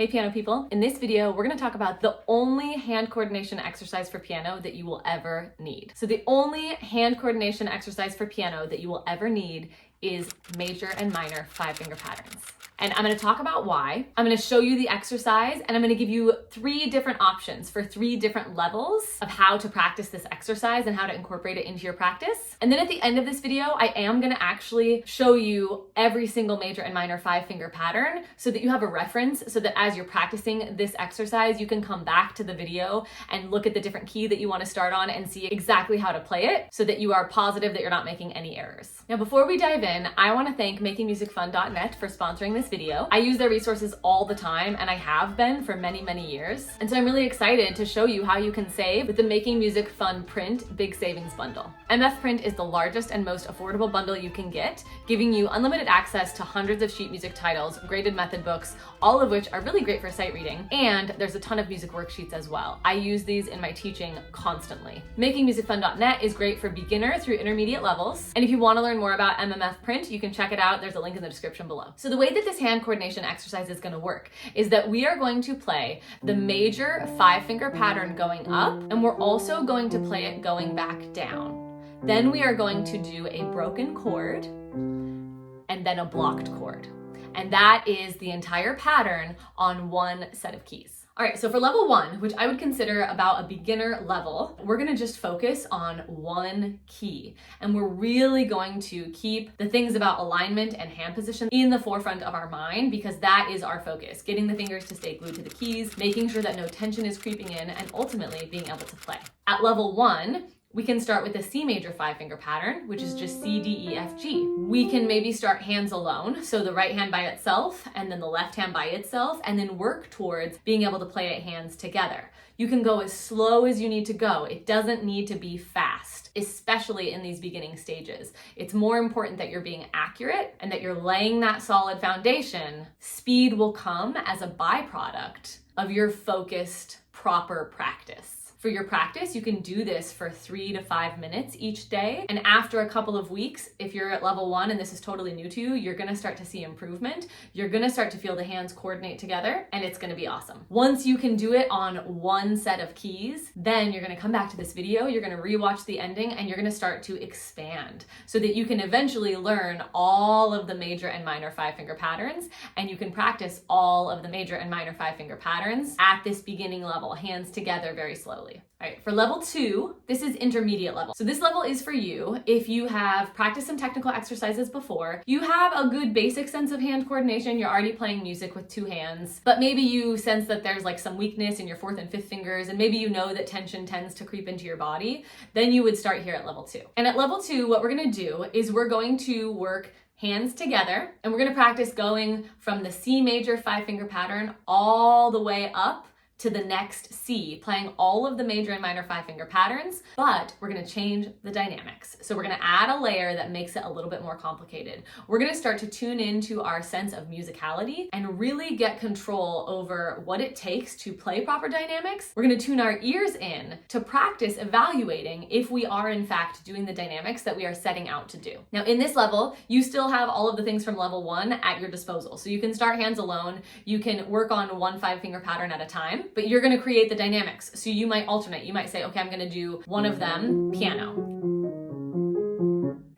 Hey piano people, in this video, we're gonna talk about the only hand coordination exercise for piano that you will ever need. So the only hand coordination exercise for piano that you will ever need is major and minor 5-finger patterns. And I'm gonna talk about why. I'm gonna show you the exercise, and I'm gonna give you 3 different options for 3 different levels of how to practice this exercise and how to incorporate it into your practice. And then at the end of this video, I am gonna actually show you every single major and minor 5-finger pattern so that you have a reference, so that as you're practicing this exercise, you can come back to the video and look at the different key that you wanna start on and see exactly how to play it so that you are positive that you're not making any errors. Now, before we dive in, I wanna thank makingmusicfun.net for sponsoring this video. I use their resources all the time, and I have been for many, many years. And so I'm really excited to show you how you can save with the Making Music Fun Print Big Savings Bundle. MF Print is the largest and most affordable bundle you can get, giving you unlimited access to hundreds of sheet music titles, graded method books, all of which are really great for sight reading, and there's a ton of music worksheets as well. I use these in my teaching constantly. MakingMusicFun.net is great for beginner through intermediate levels, and if you want to learn more about MMF Print, you can check it out. There's a link in the description below. So the way that this hand coordination exercise is going to work is that we are going to play the major 5-finger pattern going up, and we're also going to play it going back down. Then we are going to do a broken chord and then a blocked chord. And that is the entire pattern on one set of keys. All right, so for level 1, which I would consider about a beginner level, we're gonna just focus on one key. And we're really going to keep the things about alignment and hand position in the forefront of our mind, because that is our focus, getting the fingers to stay glued to the keys, making sure that no tension is creeping in, and ultimately being able to play. At level 1, we can start with a C major 5-finger pattern, which is just C, D, E, F, G. We can maybe start hands alone, so the right hand by itself, and then the left hand by itself, and then work towards being able to play it hands together. You can go as slow as you need to go. It doesn't need to be fast, especially in these beginning stages. It's more important that you're being accurate and that you're laying that solid foundation. Speed will come as a byproduct of your focused, proper practice. For your practice, you can do this for 3 to 5 minutes each day. And after a couple of weeks, if you're at level 1 and this is totally new to you, you're gonna start to see improvement. You're gonna start to feel the hands coordinate together, and it's gonna be awesome. Once you can do it on one set of keys, then you're gonna come back to this video, you're gonna rewatch the ending, and you're gonna start to expand so that you can eventually learn all of the major and minor 5-finger patterns, and you can practice all of the major and minor 5-finger patterns at this beginning level, hands together very slowly. All right, for level 2, this is intermediate level. So this level is for you if you have practiced some technical exercises before, you have a good basic sense of hand coordination, you're already playing music with 2 hands, but maybe you sense that there's like some weakness in your 4th and 5th fingers, and maybe you know that tension tends to creep into your body, then you would start here at level 2. And at level 2, what we're gonna do is we're going to work hands together, and we're gonna practice going from the C major 5-finger pattern all the way up to the next C, playing all of the major and minor 5-finger patterns, but we're gonna change the dynamics. So we're gonna add a layer that makes it a little bit more complicated. We're gonna start to tune into our sense of musicality and really get control over what it takes to play proper dynamics. We're gonna tune our ears in to practice evaluating if we are in fact doing the dynamics that we are setting out to do. Now in this level, you still have all of the things from level 1 at your disposal. So you can start hands alone, you can work on one 5-finger pattern at a time, but you're gonna create the dynamics. So you might alternate. You might say, okay, I'm gonna do one of them piano.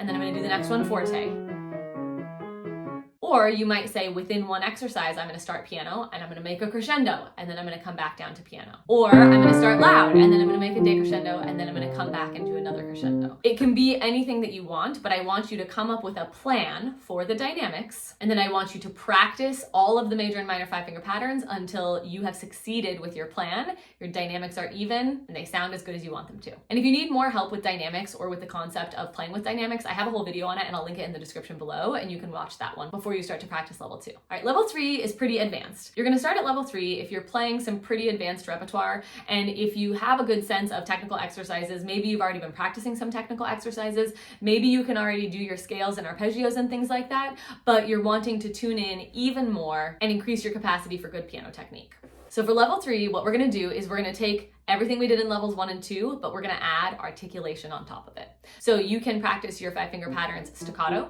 And then I'm gonna do the next one forte. Or you might say within one exercise, I'm gonna start piano and I'm gonna make a crescendo and then I'm gonna come back down to piano. Or I'm gonna start loud and then I'm gonna make a decrescendo and then I'm gonna come back and do another crescendo. It can be anything that you want, but I want you to come up with a plan for the dynamics, and then I want you to practice all of the major and minor 5-finger patterns until you have succeeded with your plan, your dynamics are even, and they sound as good as you want them to. And if you need more help with dynamics or with the concept of playing with dynamics, I have a whole video on it and I'll link it in the description below, and you can watch that one before you start to practice level 2. All right, level 3 is pretty advanced. You're gonna start at level 3 if you're playing some pretty advanced repertoire, and if you have a good sense of technical exercises, maybe you've already been practicing some technical exercises, maybe you can already do your scales and arpeggios and things like that, but you're wanting to tune in even more and increase your capacity for good piano technique. So for level 3, what we're gonna do is we're gonna take everything we did in levels 1 and 2, but we're gonna add articulation on top of it. So you can practice your 5-finger patterns staccato,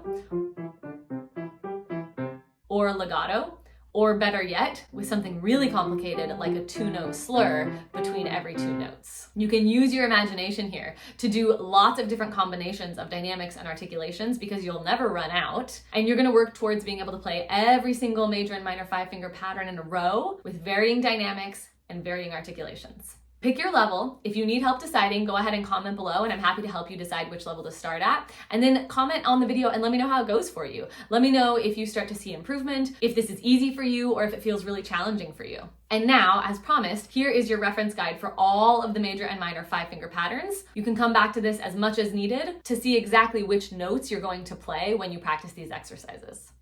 or legato, or better yet, with something really complicated like a two-note slur between every two notes. You can use your imagination here to do lots of different combinations of dynamics and articulations because you'll never run out, and you're going to work towards being able to play every single major and minor 5-finger pattern in a row with varying dynamics and varying articulations. Pick your level. If you need help deciding, go ahead and comment below and I'm happy to help you decide which level to start at. And then comment on the video and let me know how it goes for you. Let me know if you start to see improvement, if this is easy for you, or if it feels really challenging for you. And now, as promised, here is your reference guide for all of the major and minor 5-finger patterns. You can come back to this as much as needed to see exactly which notes you're going to play when you practice these exercises.